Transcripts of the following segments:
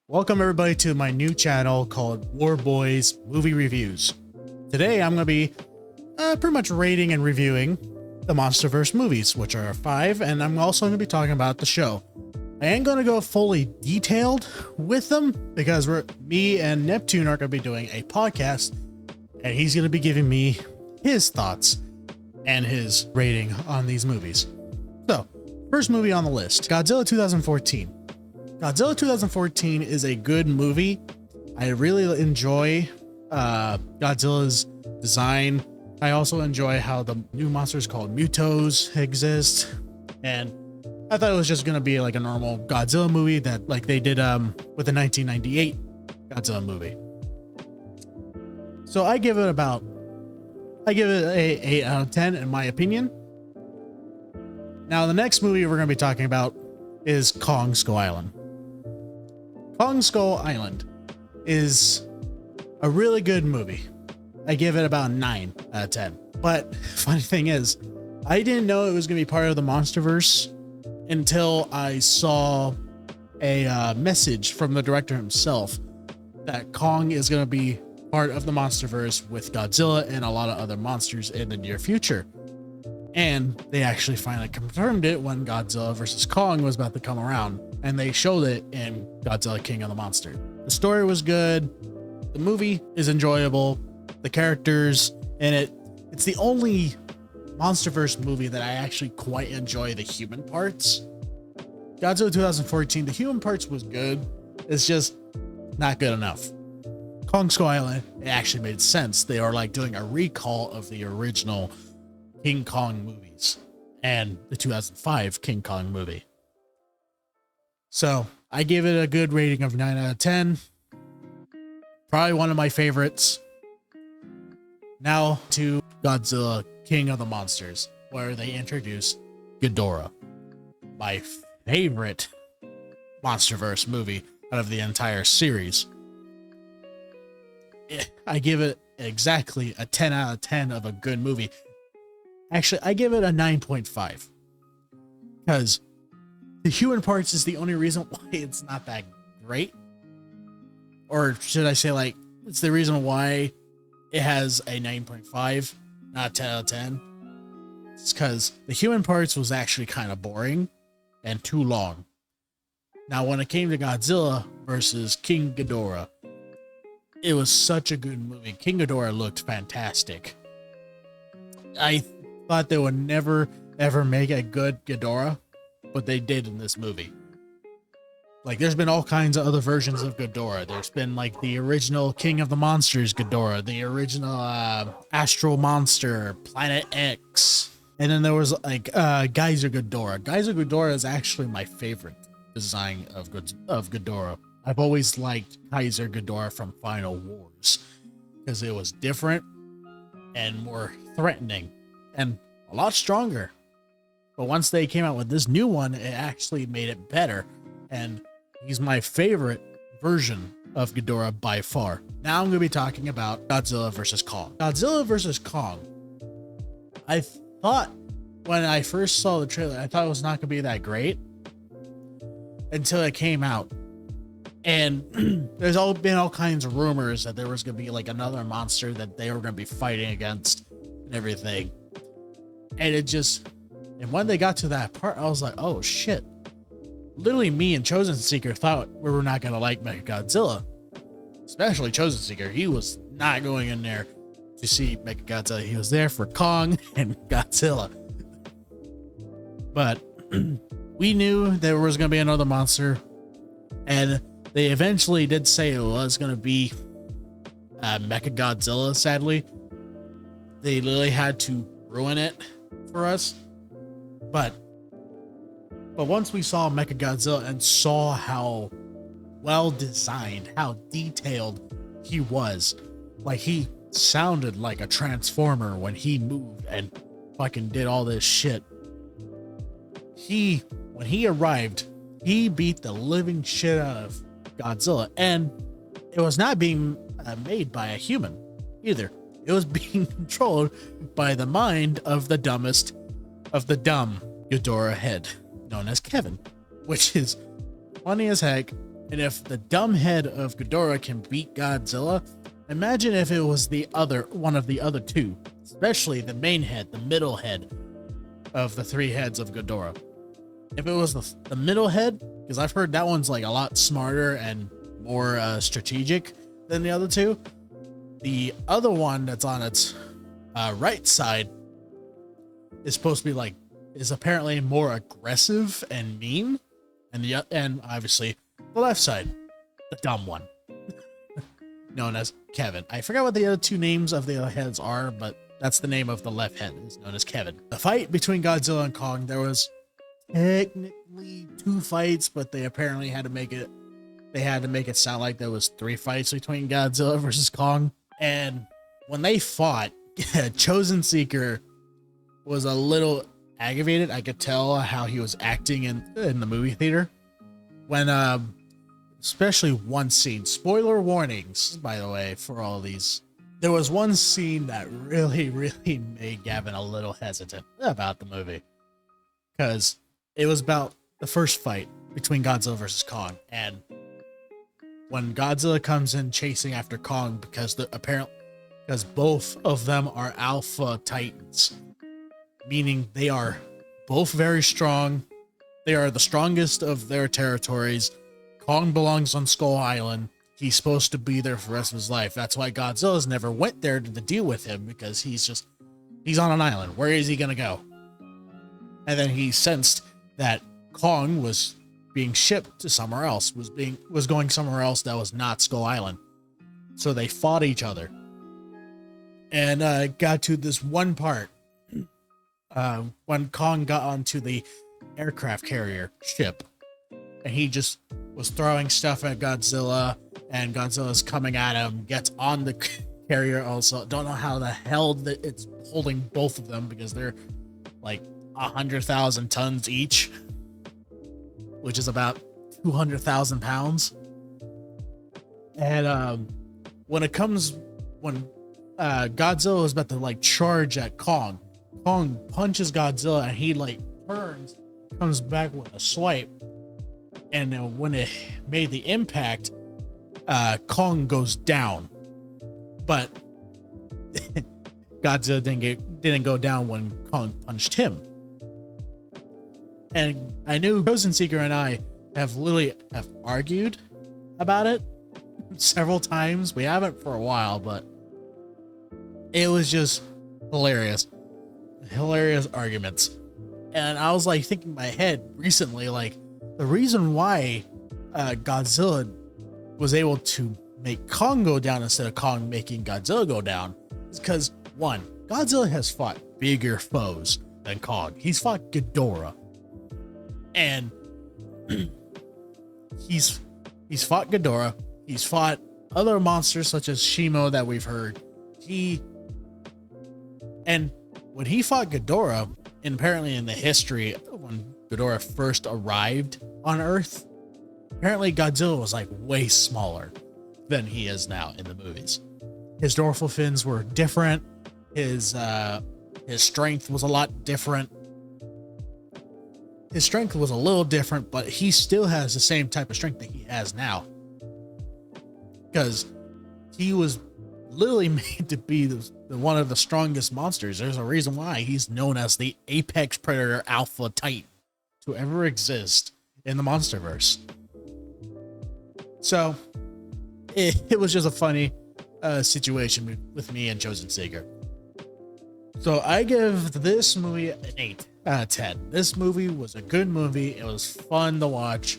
Welcome everybody to my new channel called War Boys Movie Reviews. Today I'm going to be pretty much rating and reviewing the Monsterverse movies, which are 5, and I'm also going to be talking about the show. I ain't going to go fully detailed with them because me and Neptune are going to be doing a podcast, and he's going to be giving me his thoughts and his rating on these movies. So, first movie on the list, Godzilla 2014. Godzilla 2014 is a good movie. I really enjoy Godzilla's design. I also enjoy how the new monsters called Mutos exist. And I thought it was just going to be like a normal Godzilla movie that like they did with the 1998 Godzilla movie. So I give it a 8 out of 10 in my opinion. Now the next movie we're going to be talking about is Kong Skull Island. Kong Skull Island is a really good movie. I give it about 9 out of 10. But funny thing is, I didn't know it was going to be part of the Monsterverse until I saw a message from the director himself that Kong is going to be part of the Monsterverse with Godzilla and a lot of other monsters in the near future. And they actually finally confirmed it when Godzilla vs. Kong was about to come around. And they showed it in Godzilla King of the Monsters. The story was good. The movie is enjoyable. The characters in it. It's the only Monsterverse movie that I actually quite enjoy the human parts. Godzilla 2014, the human parts was good. It's just not good enough. Kong Skull Island, it actually made sense. They are like doing a recall of the original King Kong movies and the 2005 King Kong movie. So I give it a good rating of 9 out of 10. Probably one of my favorites. Now to Godzilla King of the Monsters, where they introduced Ghidorah, my favorite Monsterverse movie out of the entire series. I give it exactly a 10 out of 10 of a good movie. Actually, I give it a 9.5 because the human parts is the only reason why it's not that great. Or should I say, like, it's the reason why it has a 9.5, not 10 out of 10. It's because the human parts was actually kind of boring and too long. Now, when it came to Godzilla versus King Ghidorah, it was such a good movie. King Ghidorah looked fantastic. I thought they would never, ever make a good Ghidorah, but they did in this movie. Like, there's been all kinds of other versions of Ghidorah. There's been like the original King of the Monsters Ghidorah, the original Astral Monster, Planet X, and then there was like Geyser Ghidorah. Geyser Ghidorah is actually my favorite design of Ghidorah. I've always liked Geyser Ghidorah from Final Wars because it was different and more threatening and a lot stronger. But once they came out with this new one, it actually made it better. And he's my favorite version of Ghidorah by far. Now I'm going to be talking about Godzilla vs. Kong. Godzilla vs. Kong. I thought when I first saw the trailer, I thought it was not going to be that great until it came out. And there's been all kinds of rumors that there was going to be like another monster that they were going to be fighting against and everything. And when they got to that part, I was like, oh shit. Literally me and Chosen Seeker thought we were not going to like Mechagodzilla. Especially Chosen Seeker. He was not going in there to see Mechagodzilla. He was there for Kong and Godzilla. But we knew there was going to be another monster. And they eventually did say it was going to be Mechagodzilla, sadly. They literally had to ruin it for us. But once we saw Mechagodzilla and saw how well designed, how detailed he was, like he sounded like a transformer when he moved and fucking did all this shit. When he arrived, he beat the living shit out of Godzilla, and it was not being made by a human either. It was being controlled by the mind of the dumbest of the dumb Ghidorah head, known as Kevin, which is funny as heck And if the dumb head of Ghidorah can beat Godzilla, imagine if it was one of the other two, especially the main head, the middle head of the three heads of Ghidorah. If it was the middle head, because I've heard that one's like a lot smarter and more strategic than the other two. The other one that's on its right side is supposed to be is apparently more aggressive and mean, and obviously the left side, the dumb one, known as Kevin. I forgot what the other two names of the other heads are, but that's the name of the left head, is known as Kevin. The fight between Godzilla and Kong, there was technically 2 fights, but they apparently had to make it sound like there was 3 fights between Godzilla versus Kong. And when they fought, Chosen Seeker was a little aggravated. I could tell how he was acting in the movie theater when especially one scene, spoiler warnings by the way for all these, there was one scene that really made Gavin a little hesitant about the movie, because it was about the first fight between Godzilla versus Kong. And when Godzilla comes in chasing after Kong, because both of them are alpha titans, meaning they are both very strong. They are the strongest of their territories. Kong belongs on Skull Island. He's supposed to be there for the rest of his life. That's why Godzilla's never went there to deal with him, because he's on an island. Where is he gonna go? And then he sensed that Kong was being shipped to somewhere else, was going somewhere else that was not Skull Island. So they fought each other. And got to this one part when Kong got onto the aircraft carrier ship, and he just was throwing stuff at Godzilla, and Godzilla's coming at him, gets on the carrier also. Don't know how the hell that it's holding both of them, because they're like 100,000 tons each, which is about 200,000 pounds. And when Godzilla is about to charge at Kong punches Godzilla, and he turns, comes back with a swipe, and when it made the impact, Kong goes down, but Godzilla didn't go down when Kong punched him. And I knew Chosen Seeker and I have argued about it several times. We haven't for a while, but it was just hilarious arguments. And I was thinking in my head recently, the reason why Godzilla was able to make Kong go down instead of Kong making Godzilla go down is because, one, Godzilla has fought bigger foes than Kong. He's fought Ghidorah, and he's fought Ghidorah. He's fought other monsters such as Shimo that we've heard. And when he fought Ghidorah, and apparently in the history when Ghidorah first arrived on Earth, apparently Godzilla was way smaller than he is now in the movies. His dorsal fins were different. His strength was a lot different. His strength was a little different, but he still has the same type of strength that he has now, because he was literally made to be one of the strongest monsters. There's a reason why he's known as the apex predator alpha titan to ever exist in the Monsterverse. So it was just a funny situation with me and Chosen Seeker. So I give this movie an 8 out of 10. This movie was a good movie. It was fun to watch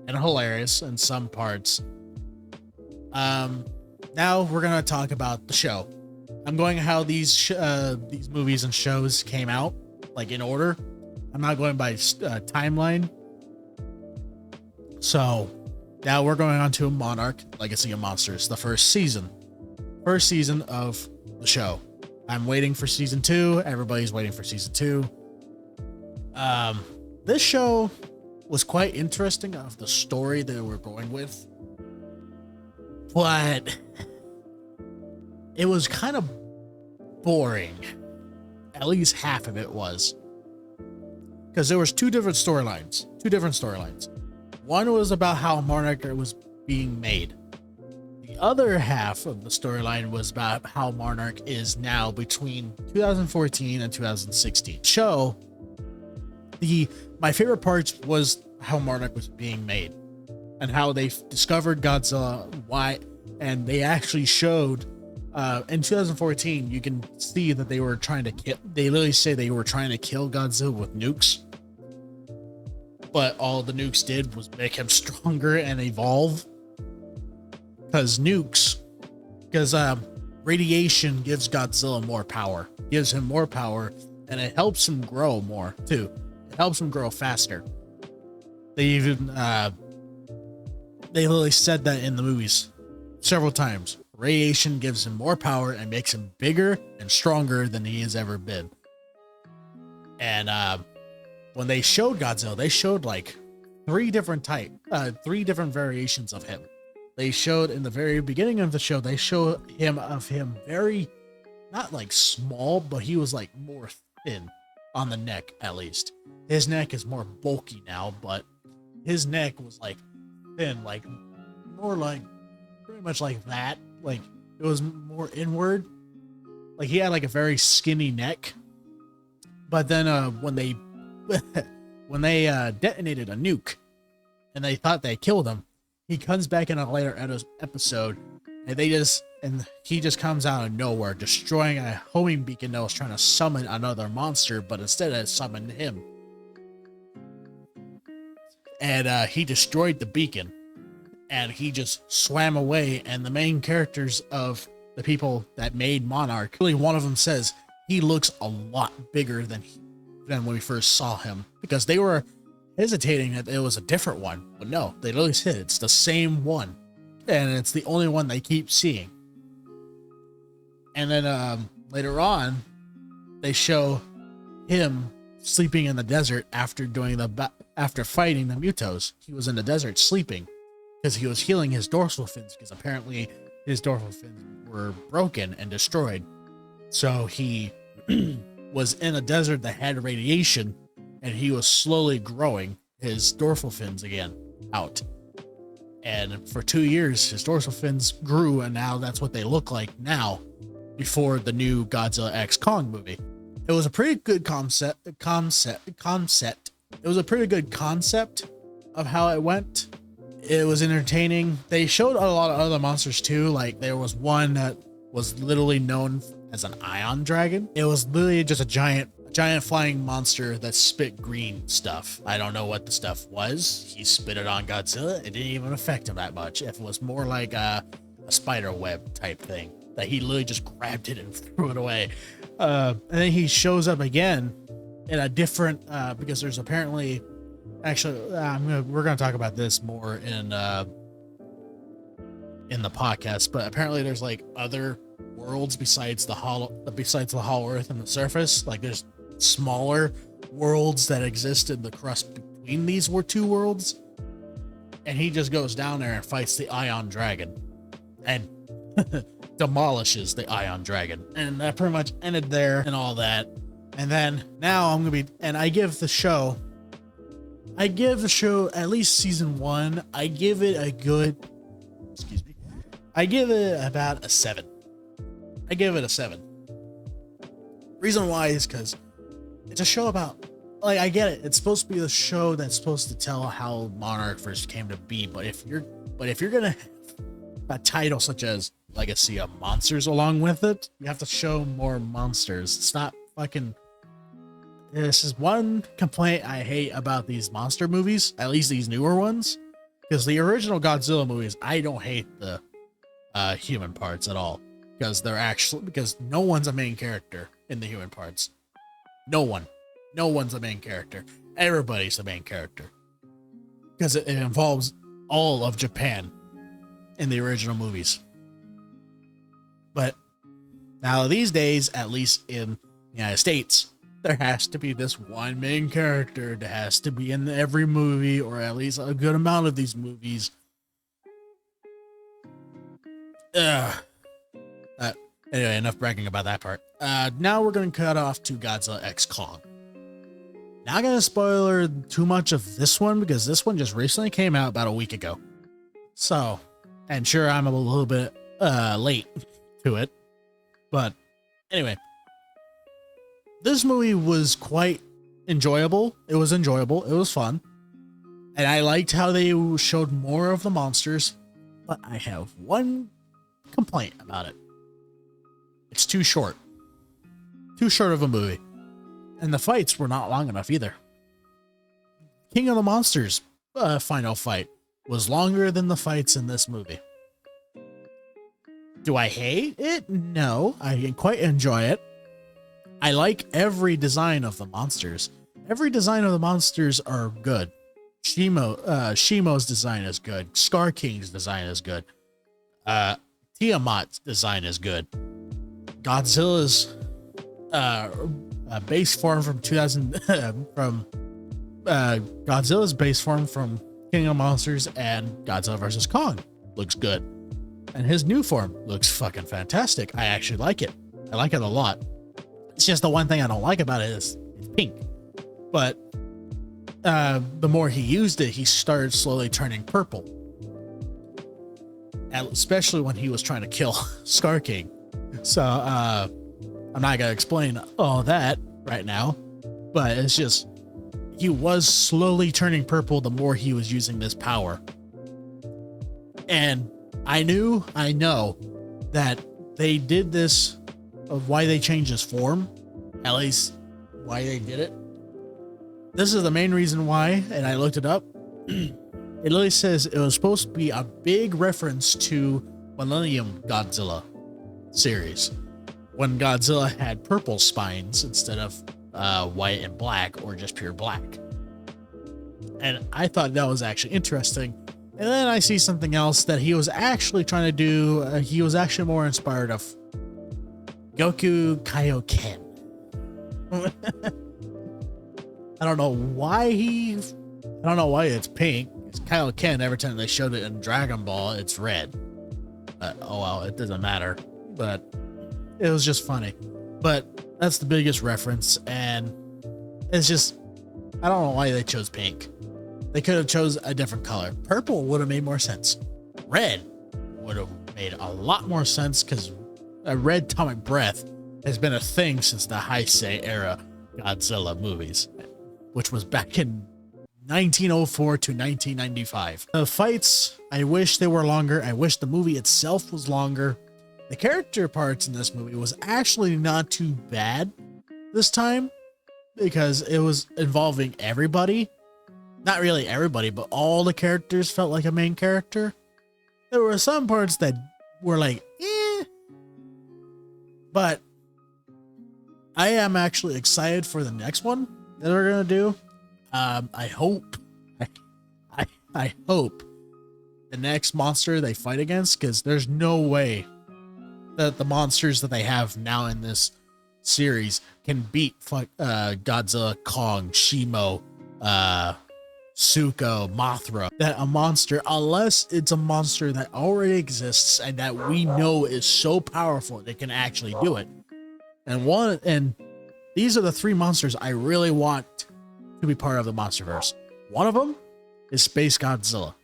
and hilarious in some parts. Now we're gonna talk about the show. I'm going how these movies and shows came out, in order. I'm not going by timeline. So now we're going on to Monarch: Legacy of Monsters, the first season of the show. I'm waiting for season 2. Everybody's waiting for season 2. This show was quite interesting of the story that we're going with, but it was kind of boring. At least half of it was, because there was two different storylines. One was about how Monarch was being made. The other half of the storyline was about how Monarch is now between 2014 and 2016. Show, my favorite parts was how Monarch was being made and how they discovered Godzilla, why, and they actually showed in 2014, you can see that they were trying to kill, they literally say they were trying to kill Godzilla with nukes, but all the nukes did was make him stronger and evolve. Because radiation gives Godzilla more power, gives him more power, and it helps him grow more too. It helps him grow faster. They even, they literally said that in the movies several times. Radiation gives him more power and makes him bigger and stronger than he has ever been. And when they showed Godzilla, they showed like three different variations of him. They showed in the very beginning of the show, they showed him very, not like small, but he was like more thin on the neck, at least. His neck is more bulky now, but his neck was like thin, like more like pretty much like that. Like it was more inward. Like he had like a very skinny neck. But then when they detonated a nuke and they thought they killed him, he comes back in a later episode, and he just comes out of nowhere, destroying a homing beacon that was trying to summon another monster, but instead it summoned him. And he destroyed the beacon, and he just swam away. And the main characters of the people that made Monarch, really one of them says he looks a lot bigger than when we first saw him, because they were hesitating that it was a different one, but no, they literally said it's the same one, and it's the only one they keep seeing. And then later on, they show him sleeping in the desert after fighting the Mutos. He was in the desert sleeping because he was healing his dorsal fins, because apparently his dorsal fins were broken and destroyed. So he was in a desert that had radiation, and he was slowly growing his dorsal fins again out. And for 2 years, his dorsal fins grew, and now that's what they look like now, before the new Godzilla X Kong movie. It was a pretty good concept. It was a pretty good concept of how it went. It was entertaining. They showed a lot of other monsters too. Like there was one that was literally known as an ion dragon. It was literally just a giant flying monster that spit green stuff. I don't know what the stuff was. He spit it on Godzilla. It didn't even affect him that much. If it was more like a spider web type thing, that he literally just grabbed it and threw it away. And then he shows up again in a different, because there's apparently, actually, we're going to talk about this more in the podcast, but apparently there's like other worlds besides the hollow earth and the surface. Like there's smaller worlds that exist in the crust between these two worlds, and he just goes down there and fights the ion dragon and demolishes the ion dragon, and that pretty much ended there and all that. And then now I give the show at least season 1, I give it about a 7. I give it a 7. Reason why is because it's a show about, like, I get it. It's supposed to be the show that's supposed to tell how Monarch first came to be. But if you're gonna have a title such as Legacy of Monsters along with it, you have to show more monsters. It's not fucking. This is one complaint I hate about these monster movies, at least these newer ones, because the original Godzilla movies, I don't hate the human parts at all, because no one's a main character in the human parts. No one's a main character. Everybody's the main character, because it involves all of Japan in the original movies. But now these days, at least in the United States, there has to be this one main character that has to be in every movie, or at least a good amount of these movies. Anyway, enough bragging about that part. Now we're going to cut off to Godzilla X Kong. Not gonna spoiler too much of this one because this one just recently came out about a week ago. So, and sure, I'm a little bit late to it, but anyway, this movie was quite enjoyable. It was enjoyable. It was fun. And I liked how they showed more of the monsters, but I have one complaint about it. It's too short. Too short of a movie. And the fights were not long enough either. King of the Monsters final fight was longer than the fights in this movie. Do I hate it? No, I quite enjoy it. I like every design of the monsters. Every design of the monsters are good. Shimo's design is good. Scar King's design is good. Tiamat's design is good. Godzilla's base form from 2000 from Godzilla's base form from King of Monsters and Godzilla vs. Kong looks good. And his new form looks fucking fantastic. I actually like it. I like it a lot. It's just the one thing I don't like about it is it's pink. But the more he used it, he started slowly turning purple. And especially when he was trying to kill Scar King. So I'm not gonna explain all that right now, but it's just he was slowly turning purple the more he was using this power. And I know that they did this of why they changed his form, at least why they did it. This is the main reason why, and I looked it up. It literally says it was supposed to be a big reference to Millennium Godzilla series, when Godzilla had purple spines instead of white and black or just pure black. And I thought that was actually interesting. And then I see something else that he was actually trying to do. He was actually more inspired of Goku Kaioken. I don't know why it's pink. It's Kaioken. Every time they showed it in Dragon Ball, it's red. Oh well, it doesn't matter. But it was just funny. But that's the biggest reference, and it's just, I don't know why they chose pink. They could have chose a different color. Purple would have made more sense. Red would have made a lot more sense because a red atomic breath has been a thing since the Heisei era Godzilla movies, which was back in 1904 to 1995. The fights, I wish they were longer. I wish the movie itself was longer. The character parts in this movie was actually not too bad this time because it was involving everybody. Not really everybody, but all the characters felt like a main character. There were some parts that were like, eh. But I am actually excited for the next one that we're going to do. I hope the next monster they fight against, because there's no way that the monsters that they have now in this series can beat Godzilla, Kong, Shimo, Suko, Mothra. That a monster, unless it's a monster that already exists and that we know is so powerful they can actually do it. And these are the three monsters I really want to be part of the Monsterverse. One of them is Space Godzilla.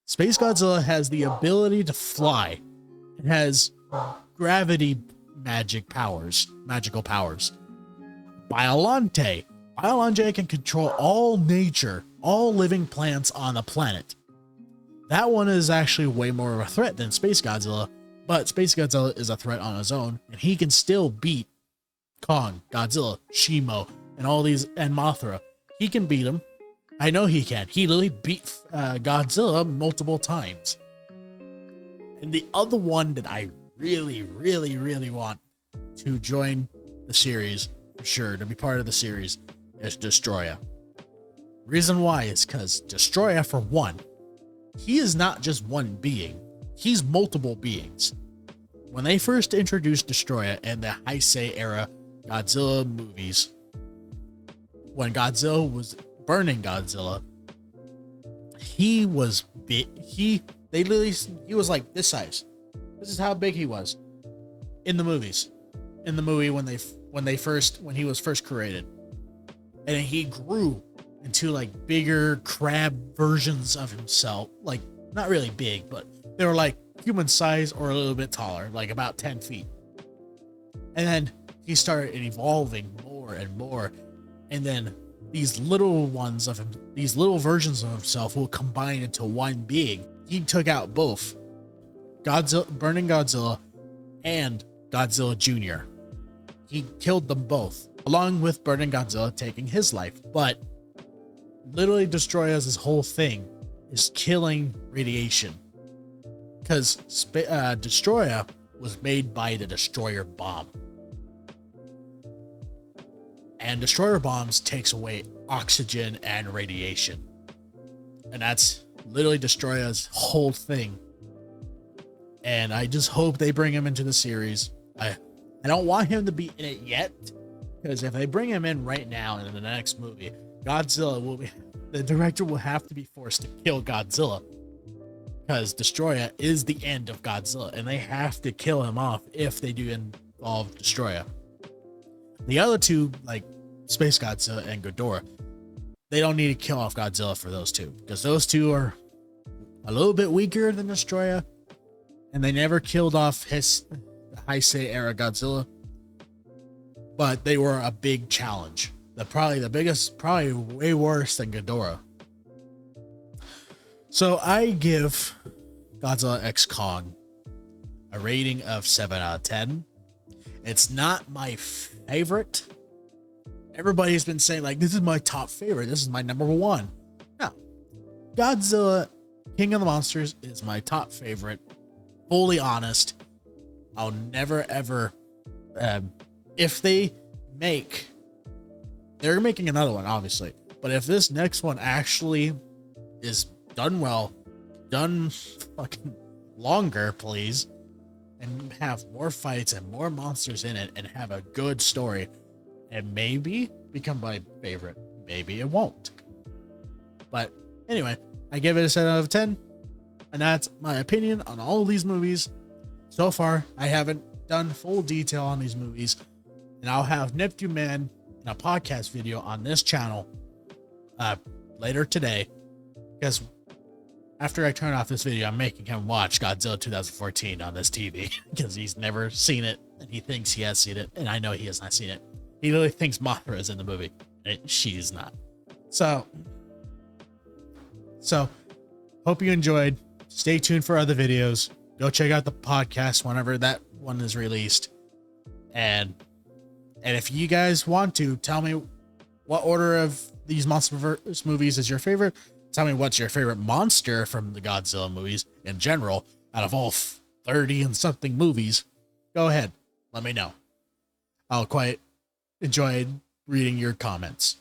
Space Godzilla has the ability to fly. It has gravity magical powers. Biollante can control all nature, all living plants on the planet. That one is actually way more of a threat than Space Godzilla, but Space Godzilla is a threat on his own, and he can still beat Kong, Godzilla, Shimo, and all these, and Mothra. He can beat him. I know he can. He literally beat Godzilla multiple times. And the other one that I really, really, really want to join the series, for sure, to be part of the series, is Destroya. Reason why is because Destroya, for one, he is not just one being. He's multiple beings. When they first introduced Destroya in the Heisei era Godzilla movies, when Godzilla was burning Godzilla, he was big. He was like this size. This is how big he was in the movies. In the movie when he was first created. and he grew into like bigger crab versions of himself. Like, not really big, but they were like human size or a little bit taller, like about 10 feet. And then he started evolving more and more. And then these little ones of him, these little versions of himself will combine into one being. He took out both Godzilla, Burning Godzilla, and Godzilla Jr. He killed them both, along with Burning Godzilla taking his life. But literally Destroya's whole thing is killing radiation. Because Destroya was made by the Destroyer bomb. And Destroyer bombs takes away oxygen and radiation. And that's literally Destroya's whole thing. And I just hope they bring him into the series. I don't want him to be in it yet, because if they bring him in right now in the next movie, the director will have to be forced to kill Godzilla. Because Destroya is the end of Godzilla, and they have to kill him off if they do involve Destroya. The other two, like Space Godzilla and Ghidorah, they don't need to kill off Godzilla for those two, because those two are a little bit weaker than Destroya, and they never killed off his Heisei era Godzilla, but they were a big challenge. Probably way worse than Ghidorah. So I give Godzilla X Kong a rating of 7 out of 10. It's not my favorite. Everybody's been saying, like, this is my top favorite. This is my number one. No. Godzilla King of the Monsters is my top favorite. Fully honest. I'll never, ever... if they're making another one, obviously. But if this next one actually is done well, done fucking longer, please, and have more fights and more monsters in it and have a good story, and maybe become my favorite. Maybe it won't. But anyway, I give it a 7 out of 10, and that's my opinion on all of these movies. So far, I haven't done full detail on these movies, and I'll have Neptune Man in a podcast video on this channel later today, because after I turn off this video, I'm making him watch Godzilla 2014 on this TV because he's never seen it, and he thinks he has seen it, and I know he has not seen it. He literally thinks Mothra is in the movie, and she's not. So hope you enjoyed. Stay tuned for other videos. Go check out the podcast whenever that one is released. And if you guys want to, tell me what order of these Monsterverse movies is your favorite. Tell me what's your favorite monster from the Godzilla movies in general, out of all 30 and something movies. Go ahead. Let me know. I'll quite enjoy reading your comments.